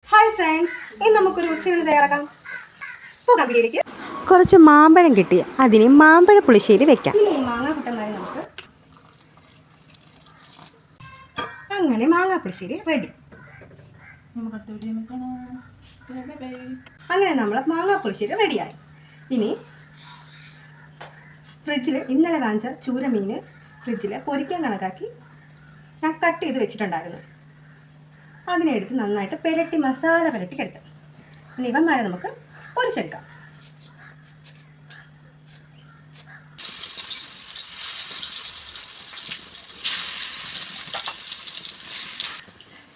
Hi friends, ഇന്ന് നമുക്കൊരു ഉച്ചയൂണ് തയ്യാറാക്കാം. പോകാം വീഡിയോയിലേക്ക്. കുറച്ച് മാമ്പഴം കിട്ടി, അതിന് മാമ്പഴ പുളിശ്ശേരി വെക്കാം. ഇനി മാങ്ങാ കൂട്ടന്മാരെ നമുക്ക് അങ്ങനെ മാങ്ങാ പുളിശ്ശേരി റെഡി. അങ്ങനെ നമ്മൾ മാങ്ങാ പുളിശ്ശേരി റെഡിയായി. ഇനി ഫ്രിഡ്ജിൽ ഇന്നലെ വാങ്ങിച്ച ചൂരമീൻ ഫ്രിഡ്ജിൽ പൊരിക്കാൻ കണക്കാക്കി ഞാൻ കട്ട് ചെയ്ത് വെച്ചിട്ടുണ്ടായിരുന്നു. അതിനെ എടുത്ത് നന്നായിട്ട് പുരട്ടി മസാല പുരട്ടിക്കെടുത്ത് ഇനി ഇവന്മാരെ നമുക്ക് പൊരിച്ചെടുക്കാം.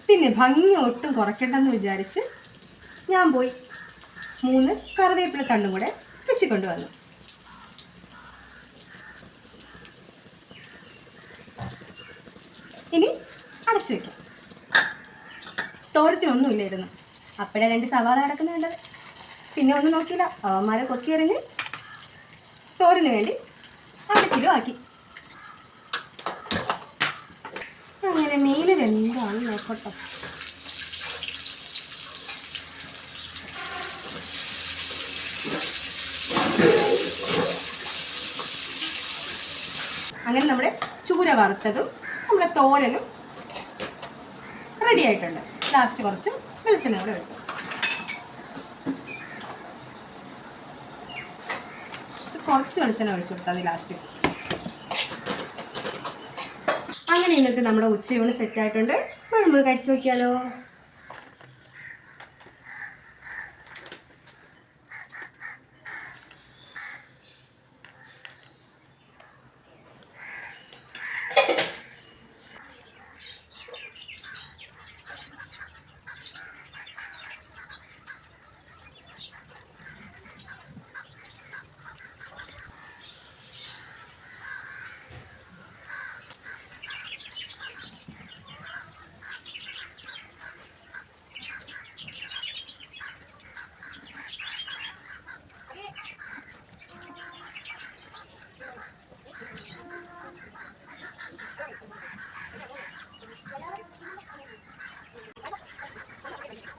പിന്നെ ഭംഗി ഒട്ടും കുറയ്ക്കണ്ടെന്ന് വിചാരിച്ച് ഞാൻ പോയി 3 കറിവേപ്പില തണ്ടും കൂടെ വെച്ചിക്കൊണ്ട് വന്നു. ഇനി അടച്ചു വയ്ക്കാം. തോരത്തിനൊന്നുമില്ലായിരുന്നു, അപ്പോഴേ 2 സവാള കിടക്കുന്ന വേണ്ടത്. പിന്നെ ഒന്നും നോക്കിയില്ല, അവന്മാരെ കൊത്തിയെറിഞ്ഞ് തോരന് വേണ്ടി 1 കിലോ ആക്കി. അങ്ങനെ മീനിൽ എന്താണ് നോക്കട്ടെ. അങ്ങനെ നമ്മുടെ ചൂര വറുത്തതും നമ്മുടെ തോരനും റെഡി ആയിട്ടുണ്ട്. ലാസ്റ്റ് കുറച്ച് വെളിച്ചെണ്ണ കൂടെ വെക്കും. കുറച്ച് വെളിച്ചെണ്ണ ഒഴിച്ചു കൊടുത്താൽ മതി ലാസ്റ്റ്. അങ്ങനെ ഇന്നത്തെ നമ്മുടെ ഉച്ചയൂണ് സെറ്റായിട്ടുണ്ട്. നമുക്ക് കഴിച്ചു നോക്കിയാലോ.